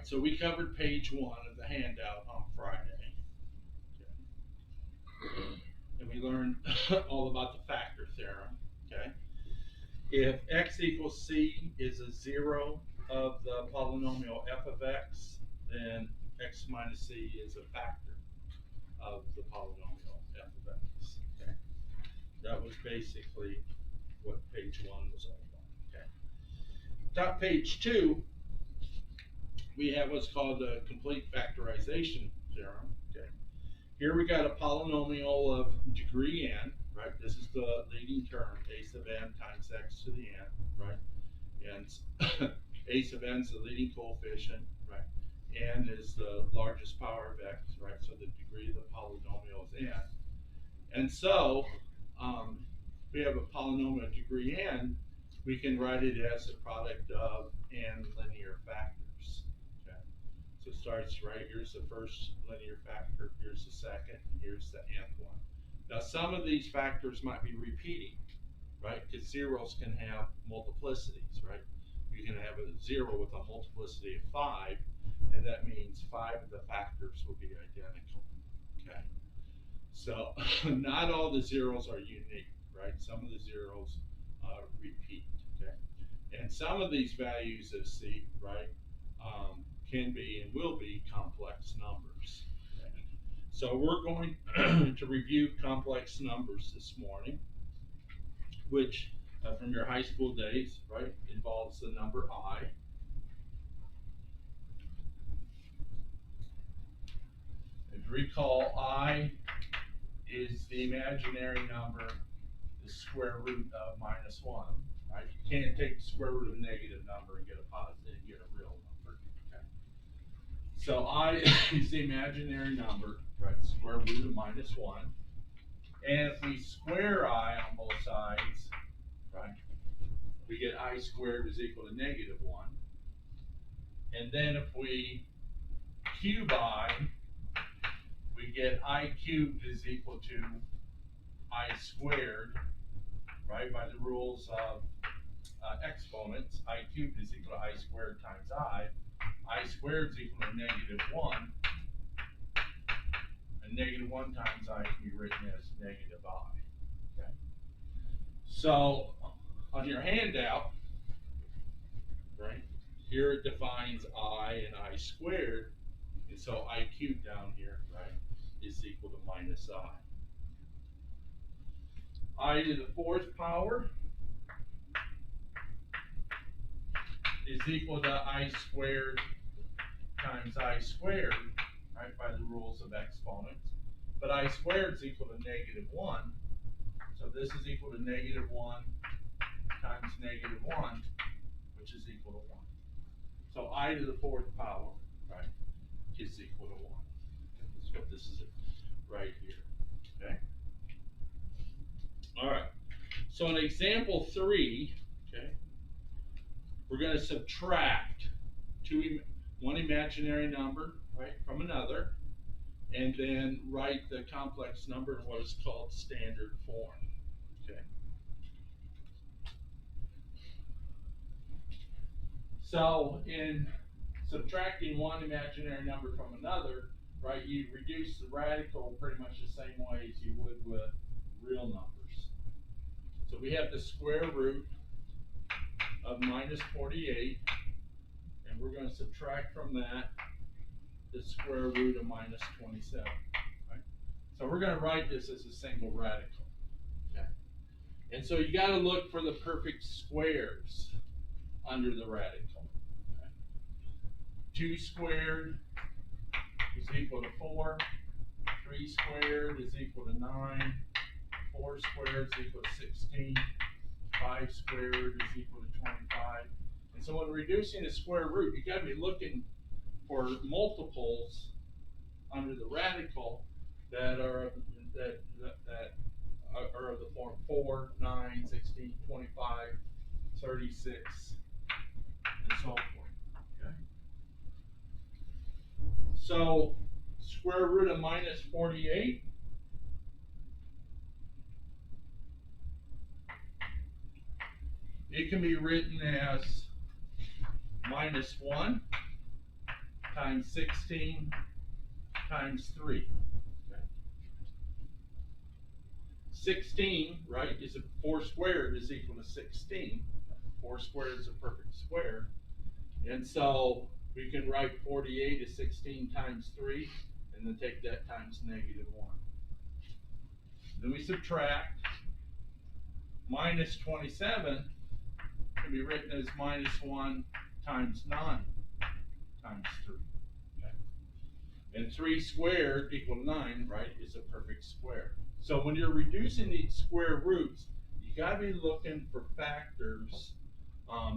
so we covered page 1 of the handout on Friday. Okay. And we learned all about the factor theorem. Okay. If x equals c is a zero of the polynomial f of x, then x minus c is a factor of the polynomial f of x. Okay. That was basically what page 1 was all about. Okay. Top page 2, we have what's called the complete factorization theorem. Okay. Here we got a polynomial of degree n, right? This is the leading term, a sub n times x to the n, right? And a sub n is the leading coefficient, right? N is the largest power of x, right? So the degree of the polynomial is n. And so we have a polynomial of degree n. We can write it as the product of n linear factors. Okay. So it starts right, here's the first linear factor, here's the second, and here's the nth one. Now some of these factors might be repeating, right? Because zeros can have multiplicities, right? You can have a 0 with a multiplicity of 5, and that means 5 of the factors will be identical. Okay. So not all the zeros are unique, right? Some of the zeros repeat. Okay. And some of these values of c, right, can be and will be complex numbers. Okay. So we're going to review complex numbers this morning, which from your high school days, right, involves the number I. If you recall, I is the imaginary number, the square root of minus 1, right? You can't take the square root of a negative number and get a positive, you get a real number. Okay. So I is the imaginary number, right? Square root of minus 1. And if we square I on both sides, right, we get I squared is equal to negative 1. And then if we cube I, we get I cubed is equal to I squared, right, by the rules of exponents. I cubed is equal to I squared times I. I squared is equal to negative 1. And negative 1 times I can be written as negative I. Okay. So on your handout, right, here it defines I and I squared. And so I cubed down here, right, is equal to minus I to the 4th power is equal to I squared times I squared, right, by the rules of exponents. But I squared is equal to negative 1. So this is equal to negative 1 times negative 1, which is equal to 1. So I to the 4th power, right, is equal to 1. That's what this is right here. Okay. All right. So in example 3, okay, we're going to subtract one imaginary number, right, from another, and then write the complex number in what is called standard form. Okay. So in subtracting one imaginary number from another, right, you reduce the radical pretty much the same way as you would with real numbers. So we have the square root of minus 48, and we're going to subtract from that the square root of minus 27. Right? So we're going to write this as a single radical. Okay. And so you got to look for the perfect squares under the radical. Okay. 2 squared is equal to 4. 3 squared is equal to 9. 4 squared is equal to 16. 5 squared is equal to 25. And so when reducing a square root, you got to be looking for multiples under the radical that are of the form 4, 9, 16, 25, 36, and so forth. Okay. So square root of minus 48 it can be written as minus 1 times 16 times 3. Okay. 16, right, is 4 squared is equal to 16. 4 squared is a perfect square. And so we can write 48 as 16 times 3, and then take that times negative 1. Then we subtract. Minus 27 can be written as minus 1 times 9 times 3. Okay. And 3 squared equal to 9, right, is a perfect square. So when you're reducing these square roots, you got to be looking for factors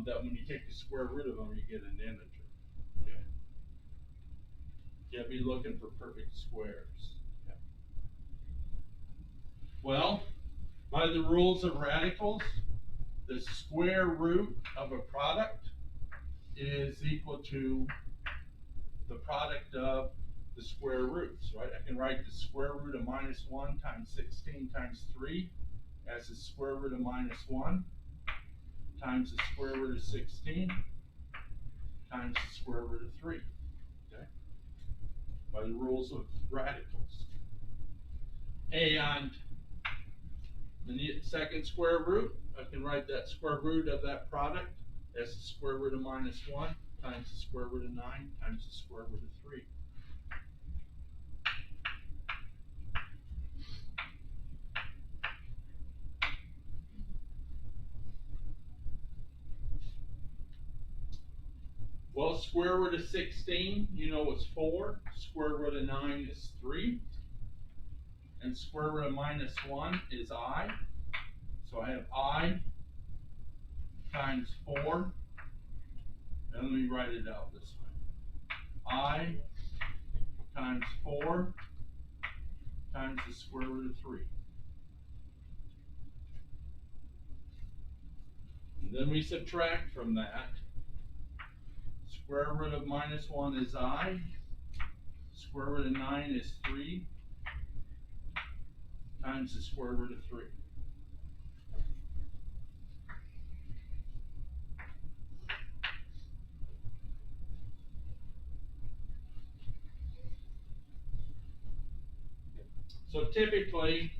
that when you take the square root of them, you get an integer. Okay. You got to be looking for perfect squares. Okay. Well, by the rules of radicals, the square root of a product is equal to the product of the square roots, right? I can write the square root of minus 1 times 16 times 3 as the square root of minus 1 times the square root of 16 times the square root of 3, okay? By the rules of radicals. And the second square root, I can write that square root of that product as the square root of minus 1 times the square root of 9 times the square root of 3. Well, square root of 16, you know, is 4. Square root of 9 is 3. And square root of minus 1 is I. So I have I times 4. And let me write it out this way. I times 4 times the square root of 3. And then we subtract from that. Square root of minus 1 is I. Square root of 9 is 3 times the square root of 3. So typically,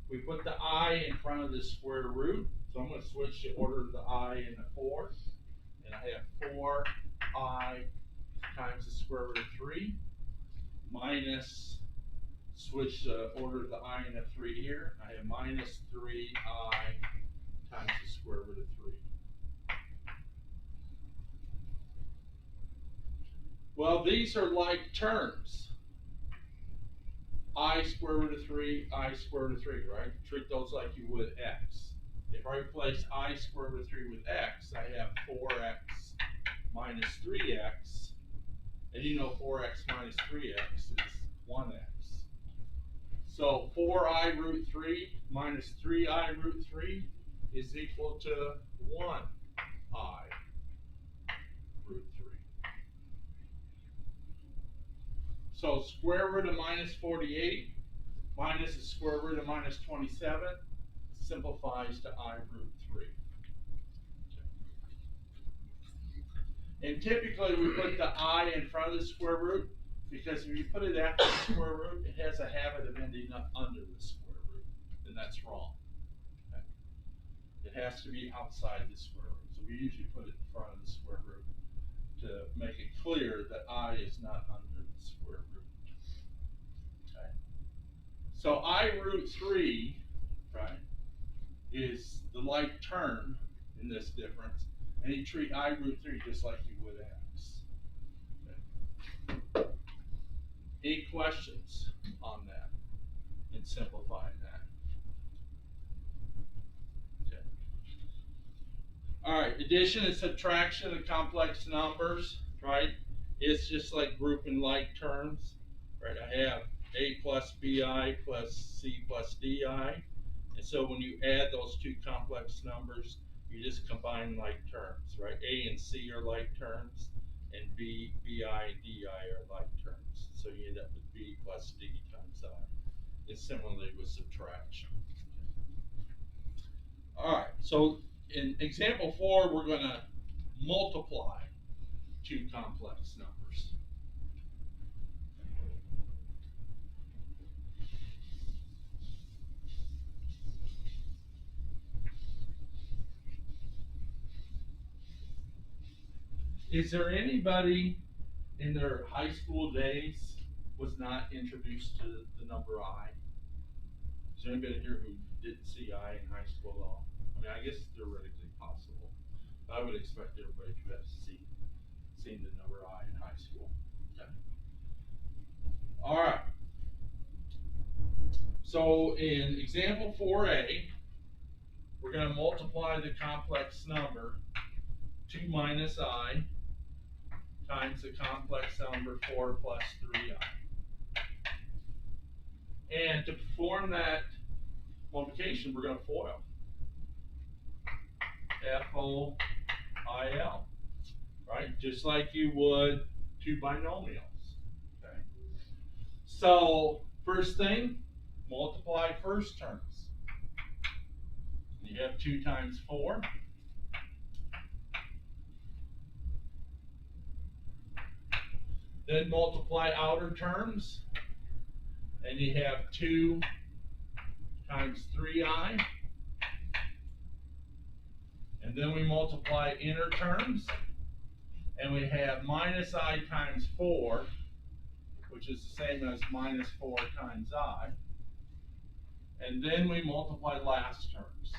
we put the I in front of the square root. So I'm going to switch the order of the I and the 4. And I have 4I times the square root of 3 minus, switch the order of the I and the 3 here. I have minus 3I times the square root of 3. Well, these are like terms. I square root of 3, I square root of 3, right? Treat those like you would x. If I replace I square root of 3 with x, I have 4x minus 3x. And you know 4x minus 3x is 1x. So 4I root 3 minus 3I root 3 is equal to 1I root 3. So square root of minus 48 minus the square root of minus 27 simplifies to I root 3. Okay. And typically we put the I in front of the square root because if you put it after the square root, it has a habit of ending up under the square root, and that's wrong. Okay. It has to be outside the square root. So we usually put it in front of the square root to make it clear that I is not under the square root. Okay. So I root 3, right, is the like term in this difference, and you treat I root 3 just like you would x. Okay. Any questions on that in simplifying that? Okay. All right, addition and subtraction of complex numbers, right? It's just like grouping like terms, right? I have A plus BI plus C plus DI. And so when you add those two complex numbers, you just combine like terms, right? A and C are like terms, and B, BI, and DI are like terms. So you end up with B plus D times I. And similarly with subtraction. All right, so in example 4, we're going to multiply two complex numbers. Is there anybody in their high school days was not introduced to the number I? Is there anybody here who didn't see I in high school at all? I mean, I guess it's theoretically possible. But I would expect everybody to have seen the number I in high school. Okay. All right. So in example 4a, we're going to multiply the complex number 2 minus I times the complex number 4 plus 3I. And to perform that multiplication, we're going to FOIL. F-O-I-L. Right? Just like you would two binomials. Okay. So, first thing, multiply first terms. You have 2 times 4. Then multiply outer terms. And you have 2 times 3I. And then we multiply inner terms. And we have minus I times 4, which is the same as minus 4 times I. And then we multiply last terms.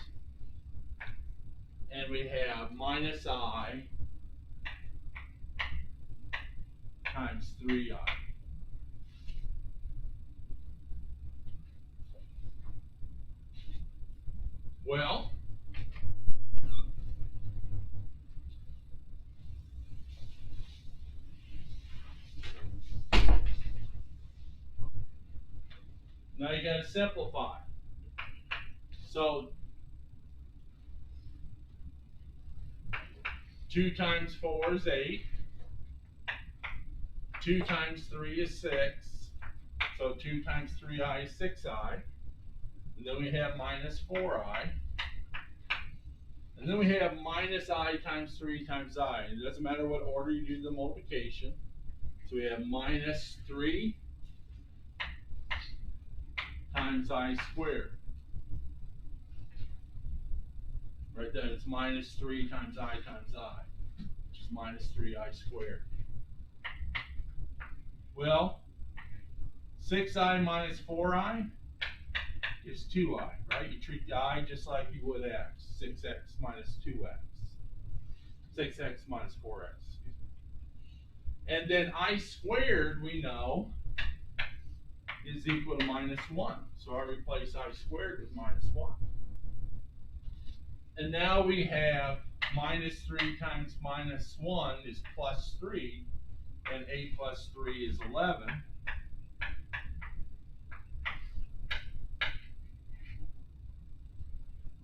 And we have minus I times 3I. Well, now you got to simplify. So 2 times 4 is 8. 2 times 3 is 6. So 2 times 3I is 6I. And then we have minus 4I. And then we have minus I times 3 times I. And it doesn't matter what order you do the multiplication. So we have minus 3 times I squared. Right then, it's minus 3 times I, which is minus 3I squared. Well, 6I minus 4I is 2I, right? You treat the I just like you would x. 6x minus 2x. 6x minus 4x, excuse me. And then I squared, we know, is equal to minus 1. So I replace I squared with minus 1. And now we have minus 3 times minus 1 is plus 3, and 8 plus 3 is 11.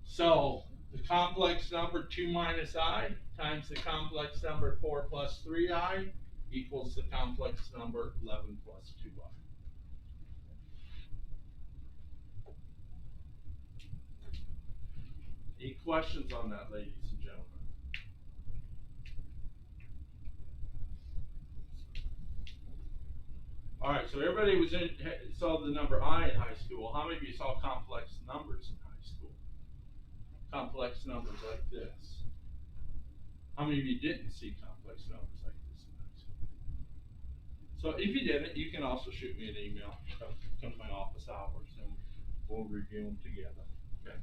So the complex number 2 minus I times the complex number 4 plus 3I equals the complex number 11 plus 2I. Any questions on that, ladies and gentlemen? All right, so everybody saw the number I in high school. How many of you saw complex numbers in high school? Complex numbers like this. How many of you didn't see complex numbers like this in high school? So if you didn't, you can also shoot me an email. Come to my office hours and we'll review them together. Okay.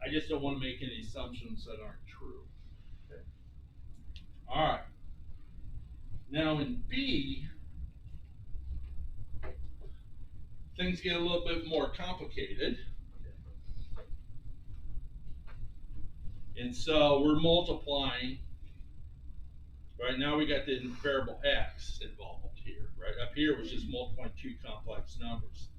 I just don't want to make any assumptions that aren't true. Okay. All right. Now in B, things get a little bit more complicated. And so we're multiplying. Right now we got the variable x involved here. Right up here was just multiplying 2 complex numbers.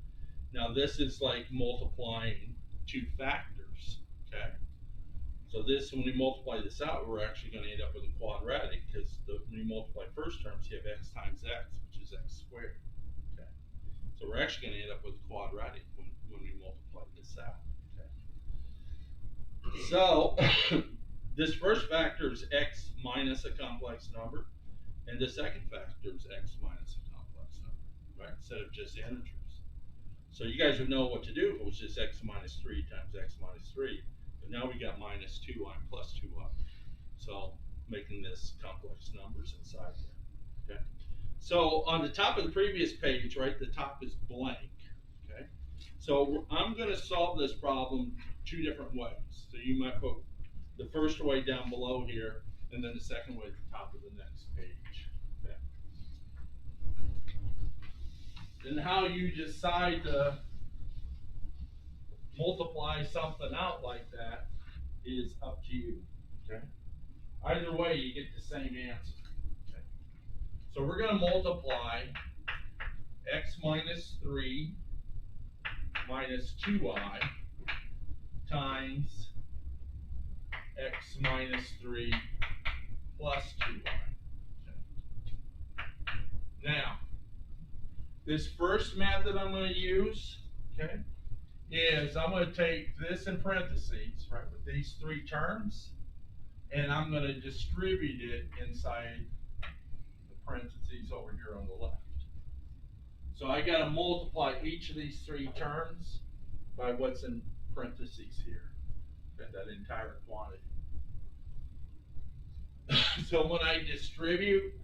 Now this is like multiplying 2 factors. Okay. So this, when we multiply this out, we're actually going to end up with a quadratic because when you multiply first terms, you have x times x, which is x squared. Okay. So we're actually going to end up with a quadratic when we multiply this out. Okay. So this first factor is x minus a complex number, and the second factor is x minus a complex number, right? Instead of just integers. So you guys would know what to do if it was just x minus 3 times x minus 3. But now we got minus 2y plus 2y. So making this complex numbers inside there. Okay. So on the top of the previous page, right, the top is blank. Okay. So I'm going to solve this problem two different ways. So you might put the first way down below here, and then the second way at the top of the next page. Okay. And how you decide to multiply something out like that is up to you. Okay. Either way, you get the same answer. Okay. So we're going to multiply x minus 3 minus 2y times x minus 3 plus 2y. Okay. Now, this first method I'm going to use, okay, is I'm going to take this in parentheses, right, with these three terms, and I'm going to distribute it inside the parentheses over here on the left. So I got to multiply each of these three terms by what's in parentheses here, that entire quantity. So when I distribute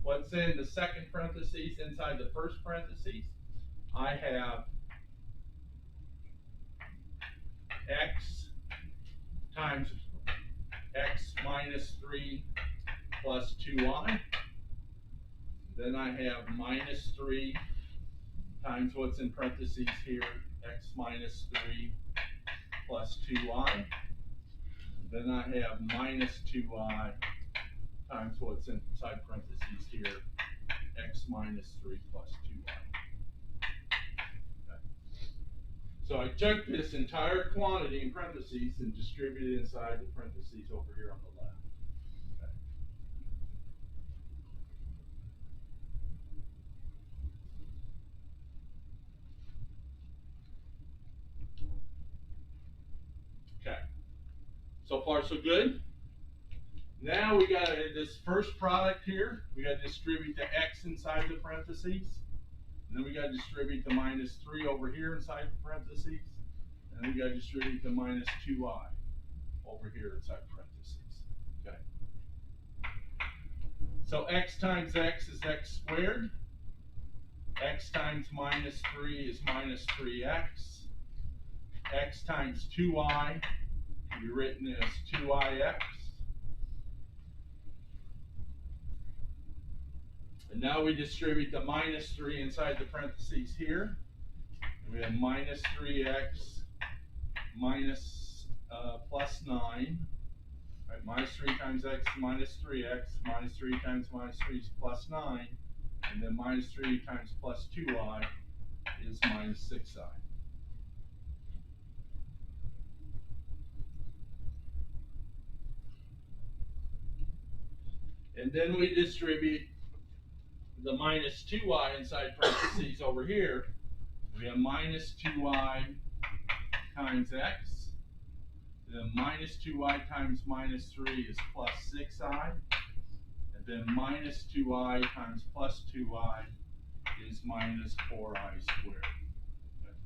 what's in the second parentheses inside the first parentheses, I have x times x minus 3 plus 2y. Then I have minus 3 times what's in parentheses here, x minus 3 plus 2y. Then I have minus 2y times what's inside parentheses here, x minus 3 plus 2y. Okay. So I took this entire quantity in parentheses and distributed it inside the parentheses over here on the left. Okay. Okay. So far, so good. Now we got this first product here. We got to distribute the x inside the parentheses. And then we got to distribute the minus 3 over here inside the parentheses. And then we got to distribute the minus 2y over here inside parentheses. Okay. So x times x is x squared. X times minus 3 is minus 3x. X times 2y can be written as 2ix. And now we distribute the minus 3 inside the parentheses here. And we have minus 3x minus plus 9. Right, minus 3 times x is minus 3x. Minus 3 times minus 3 is plus 9. And then minus 3 times plus 2y is minus 6i. And then we distribute the minus 2y inside parentheses over here. We have minus 2y times x. Then minus 2y times minus 3 is plus 6i. And then minus 2y times plus 2y is minus 4i squared. Okay.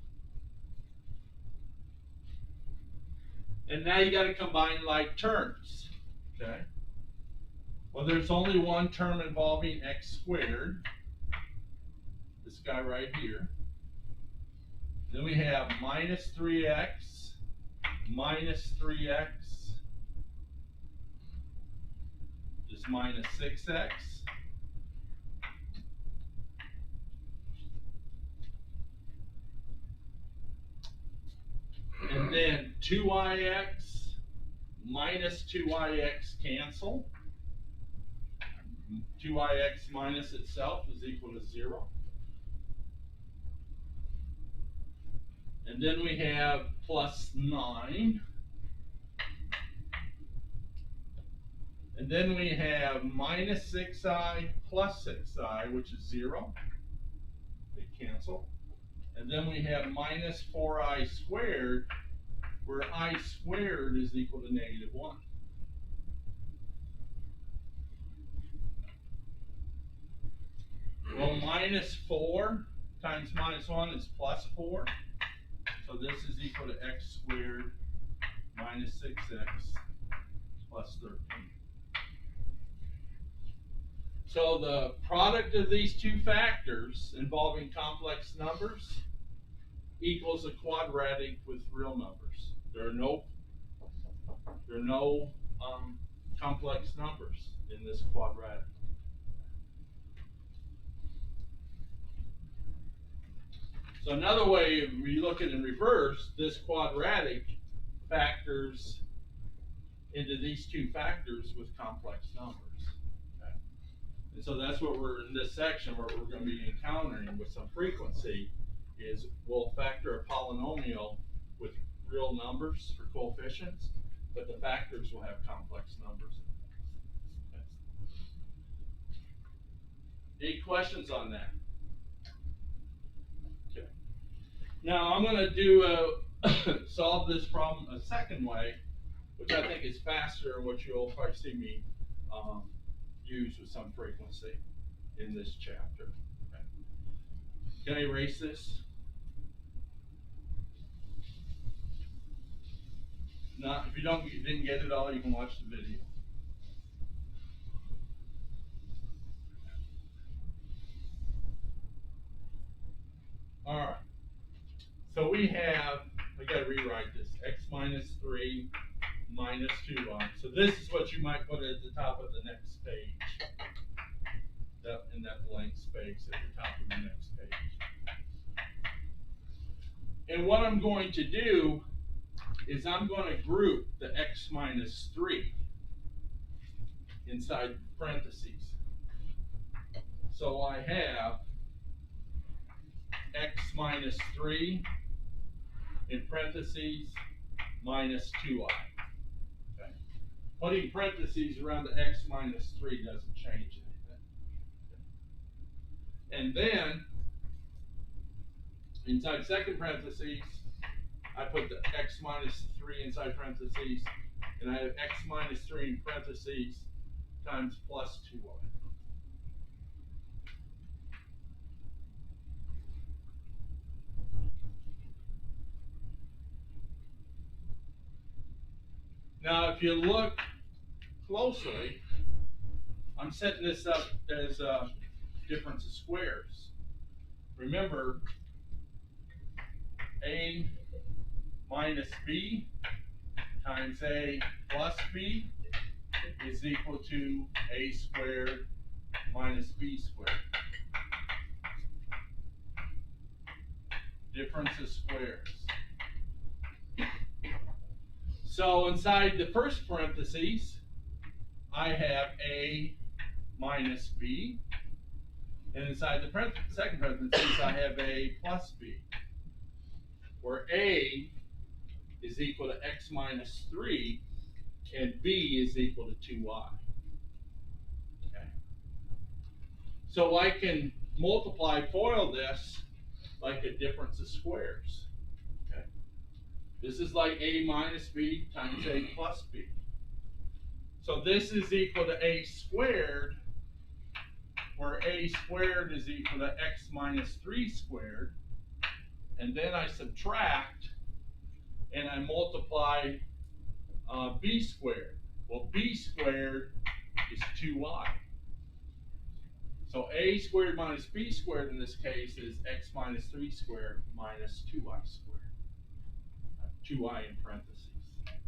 And now you got to combine like terms. Okay. Well, there's only one term involving x squared, this guy right here. Then we have minus 3x minus 3x is minus 6x. And then 2ix minus 2ix cancel. 2ix minus itself is equal to 0. And then we have plus 9. And then we have minus 6i plus 6i, which is 0. They cancel. And then we have minus 4i squared, where I squared is equal to negative 1. Well, minus 4 times minus 1 is plus 4. So this is equal to x squared minus 6x plus 13. So the product of these two factors involving complex numbers equals a quadratic with real numbers. There are no complex numbers in this quadratic. So another way, if we look at it in reverse, this quadratic factors into these two factors with complex numbers. Okay? And so that's what we're, in this section, what we're going to be encountering with some frequency is we'll factor a polynomial with real numbers for coefficients, but the factors will have complex numbers in them. Okay. Any questions on that? Okay. Now I'm going to do solve this problem a second way, which I think is faster and what you'll probably see me use with some frequency in this chapter. Okay. Can I erase this? Not, if you didn't get it all, you can watch the video. All right. So we have, I got to rewrite this, x minus 3 minus 2y. So this is what you might put at the top of the next page. In that blank space at the top of the next page. And what I'm going to do is I'm going to group the x minus 3 inside parentheses. So I have x minus 3 in parentheses minus 2i. Okay. Putting parentheses around the x minus 3 doesn't change anything. Okay. And then inside second parentheses, I put the x minus 3 inside parentheses, and I have x minus 3 in parentheses times plus 2y. Now, if you look closely, I'm setting this up as a difference of squares. Remember, a minus b times a plus b is equal to a squared minus b squared. Difference of squares. So inside the first parentheses, I have a minus b. And inside the second parentheses, I have a plus b. Where a is equal to x minus 3 and b is equal to 2y. Okay. So I can FOIL this like a difference of squares. Okay. This is like a minus b times a plus b. So this is equal to a squared, where a squared is equal to x minus 3 squared. And then I subtract and I multiply b squared. Well, b squared is 2y. So a squared minus b squared in this case is x minus 3 squared minus 2y squared. 2y in parentheses. Okay.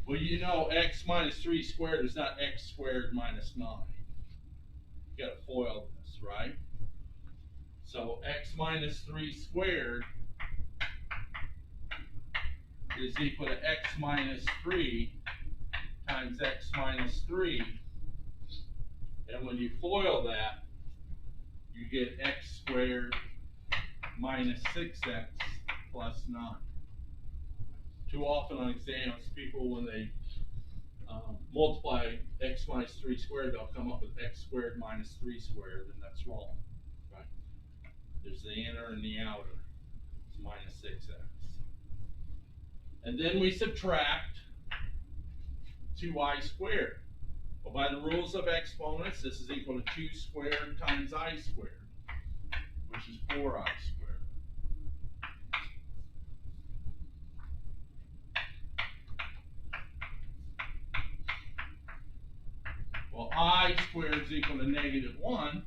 Well, you know x minus 3 squared is not x squared minus 9. You got to FOIL this, right? So x minus 3 squared is equal to x minus 3 times x minus 3. And when you FOIL that, you get x squared minus 6x plus 9. Too often on exams, people, when they multiply x minus 3 squared, they'll come up with x squared minus 3 squared, and that's wrong. Right? There's the inner and the outer. It's minus 6x. And then we subtract 2y squared. Well, by the rules of exponents, this is equal to 2 squared times I squared, which is 4I squared. Well, I squared is equal to -1.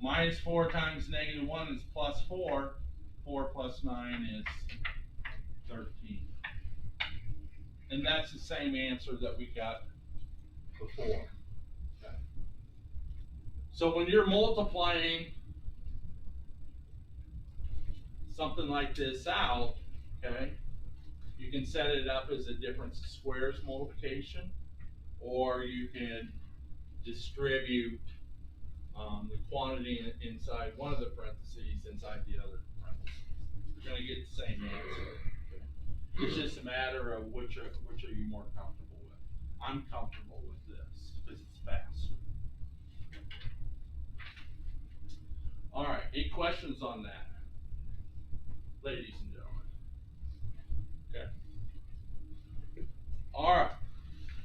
Minus 4 times -1 is plus 4. 4 plus 9 is 13. And that's the same answer that we got before. Okay. So when you're multiplying something like this out, okay, you can set it up as a difference of squares multiplication, or you can distribute the quantity inside one of the parentheses inside the other parentheses. You're going to get the same answer. Okay. It's just a matter of which are you more comfortable with. I'm comfortable with this because it's faster. All right, any questions on that, ladies and gentlemen? Okay. All right.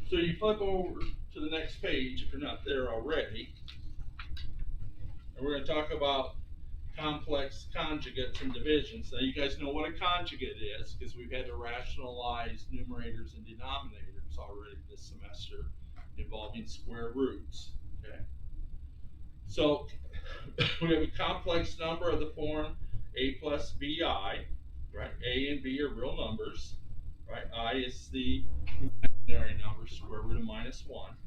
So you flip over to the next page if you're not there already. And we're going to talk about complex conjugates and divisions. Now you guys know what a conjugate is because we've had to rationalize numerators and denominators already this semester involving square roots. Okay. So we have a complex number of the form a plus bi, right? A and b are real numbers, right? I is the imaginary number, square root of -1.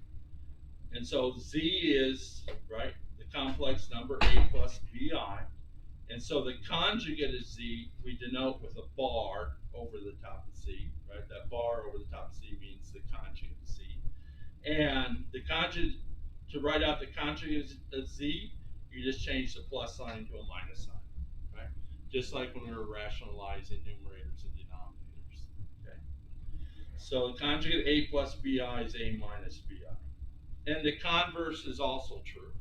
And so z is, right, the complex number a plus bi. And so the conjugate of z we denote with a bar over the top of z, right? That bar over the top of z means the conjugate of z. And the conjugate, to write out the conjugate of z, you just change the plus sign to a minus sign, right? Just like when we were rationalizing numerators and denominators, okay? So the conjugate a plus bi is a minus bi. And the converse is also true.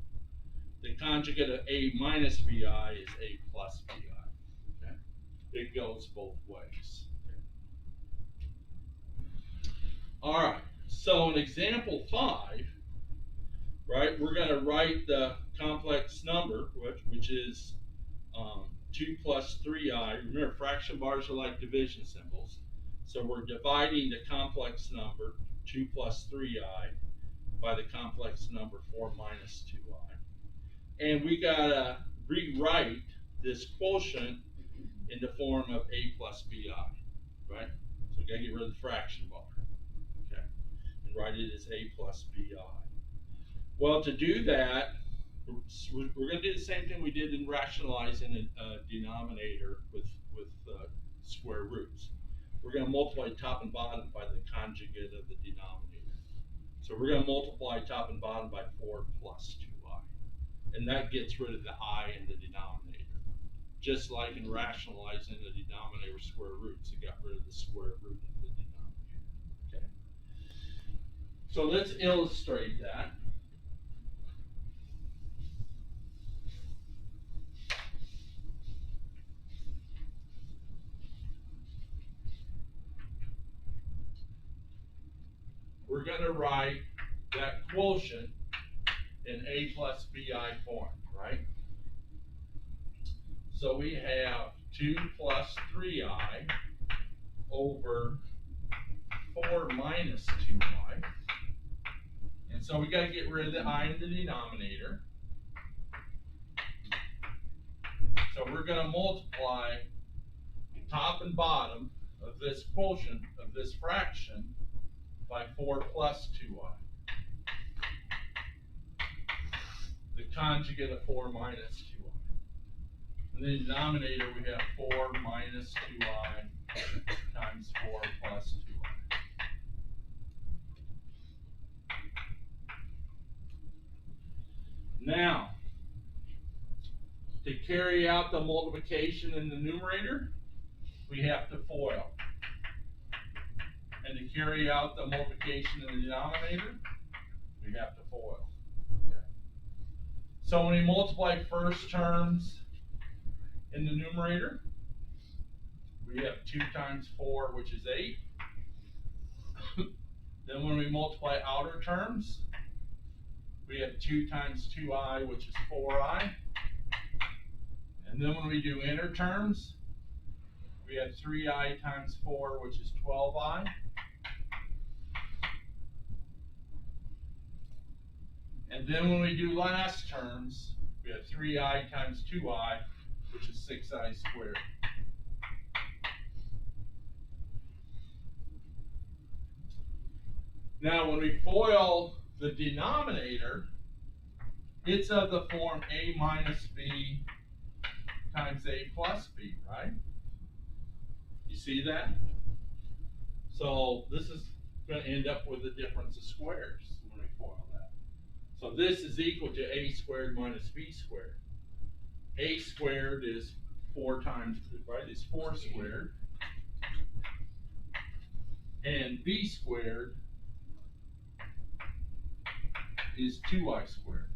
The conjugate of a minus bi is a plus bi. Okay? It goes both ways. Okay? All right. So in example 5, right, we're going to write the complex number, which is 2 plus 3i. Remember, fraction bars are like division symbols. So we're dividing the complex number 2 plus 3i by the complex number 4 minus 2i. And we gotta rewrite this quotient in the form of a plus bi, right? So we gotta get rid of the fraction bar, okay? And write it as a plus bi. Well, to do that, we're gonna do the same thing we did in rationalizing a denominator with square roots. We're gonna multiply top and bottom by the conjugate of the denominator. So we're going to multiply top and bottom by 4 plus 2i. And that gets rid of the I in the denominator. Just like in rationalizing the denominator square roots, it got rid of the square root in the denominator. Okay. So let's illustrate that. We're going to write that quotient in a plus bi form, right? So we have 2 plus 3i over 4 minus 2i. And so we got to get rid of the I in the denominator. So we're going to multiply top and bottom of this quotient of this fraction by 4 plus 2i. The conjugate of 4 minus 2i. In the denominator we have 4 minus 2i times 4 plus 2i. Now, to carry out the multiplication in the numerator, we have to FOIL. And to carry out the multiplication in the denominator, we have to FOIL. Okay. So when we multiply first terms in the numerator, we have 2 times 4, which is 8. Then when we multiply outer terms, we have 2 times 2i, which is 4i. And then when we do inner terms, we have 3i times 4, which is 12i. And then when we do last terms, we have 3i times 2i, which is 6i squared. Now, when we FOIL the denominator, it's of the form a minus b times a plus b, right? You see that? So this is going to end up with the difference of squares when we FOIL that. So this is equal to a squared minus b squared. A squared is 4 times, right? It's 4 squared. And b squared is 2i squared.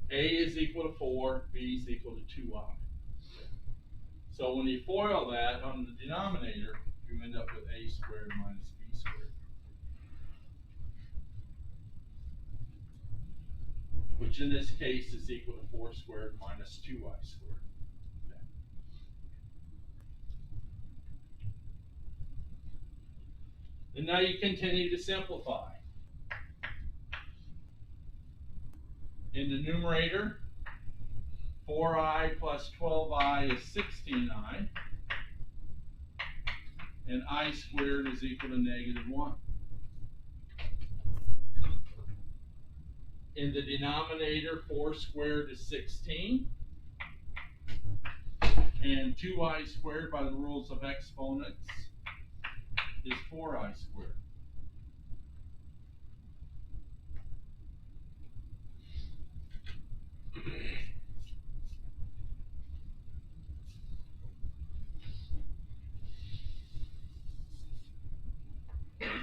A is equal to 4, b is equal to 2i. So when you FOIL that on the denominator, you end up with a squared minus b squared, which in this case is equal to 4 squared minus 2i squared. Okay. And now you continue to simplify. In the numerator, 4i plus 12i is 16i, and I squared is equal to -1. In the denominator, 4 squared is 16, and 2i squared by the rules of exponents is 4i squared.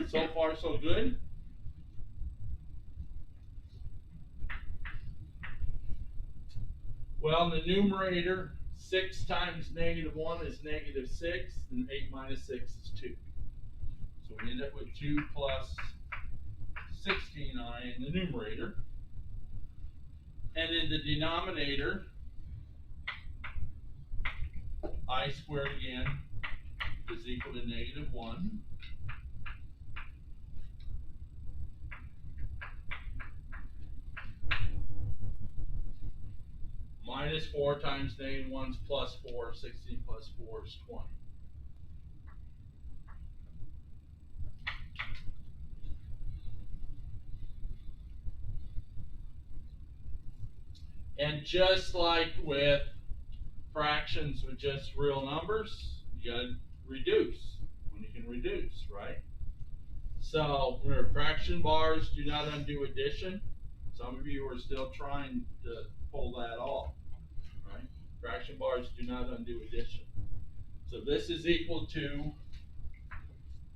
So far, so good. Well, in the numerator, 6 times -1 is -6, and 8 minus 6 is 2. So we end up with 2 plus 16i in the numerator. And in the denominator, I squared again is equal to -1. Minus 4 times -1 is plus 4. 16 plus 4 is 20. And just like with fractions with just real numbers, you gotta reduce when you can reduce, right? So remember, fraction bars do not undo addition. Some of you are still trying to pull that off, right? Fraction bars do not undo addition. So this is equal to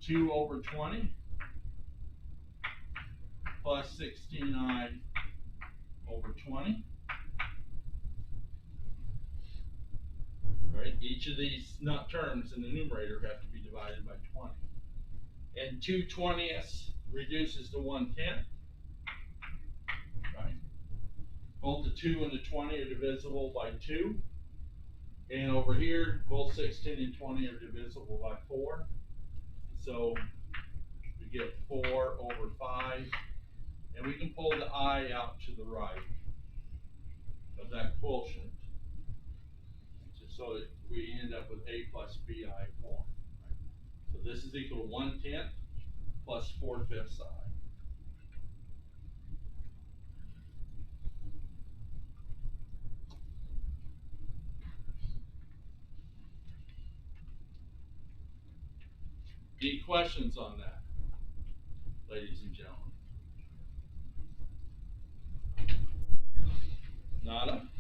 2 over 20 plus 16i over 20. Right? Each of these terms in the numerator have to be divided by 20. And 2/20 reduces to 1/10. Right? Both the 2 and the 20 are divisible by 2. And over here, both 16 and 20 are divisible by 4. So we get 4 over 5. And we can pull the I out to the right of that quotient. So that we end up with a plus bi form. Right? So this is equal to 1/10 plus 4/5 I. Any questions on that, ladies and gentlemen? Nada?